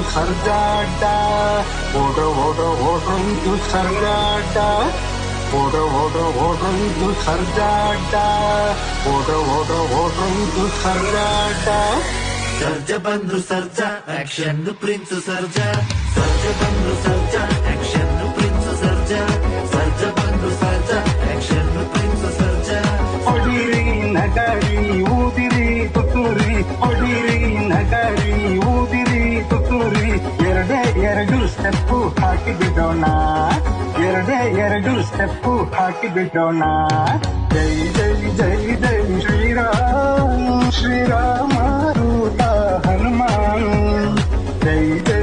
ಸರ್ಜಾಟ ಓಡೋ ಸರ್ಜಾಟ ಓಡೋ ಸರ್ಜಾಟ ಓಡೋ ಸರ್ಜಾಟ ಸರ್ಜ ಬಂದ್ರು ಸರ್ಜ ಆಕ್ಷನ್ ಪ್ರಿನ್ಸ್ ಸರ್ಜ ಸರ್ಜ ಬಂದ್ರು ಸರ್ಜ ಆಕ್ಷನ್ ಪ್ರಿನ್ಸ್ ಸರ್ಜ ಸರ್ಜ ಬಂದ್ರು ಸರ್ಜ ಆಕ್ಷನ್ ಪ್ರಿನ್ಸ್ ಸರ್ಜ ಹೊಡಿರಿ ನಗರಿ ಊದಿರಿ ತುತ್ತೂರಿ ಹೊಡಿರಿ ನಗರಿ ಊದಿರಿ ತುತ್ತೂರಿ ಎರಡು ಸ್ಟೆಪ್ಪು ಹಾಕಿ ಬಿಡೋಣ ಎರಡು ಸ್ಟೆಪ್ಪು ಹಾಕಿ ಬಿಡೋಣ ಜೈ ಜೈ ಜೈ ಜೈ ಶ್ರೀರಾಮ ಶ್ರೀರಾಮ ರೂಪ ಹನುಮಾನ್ ಜೈ ಜೈ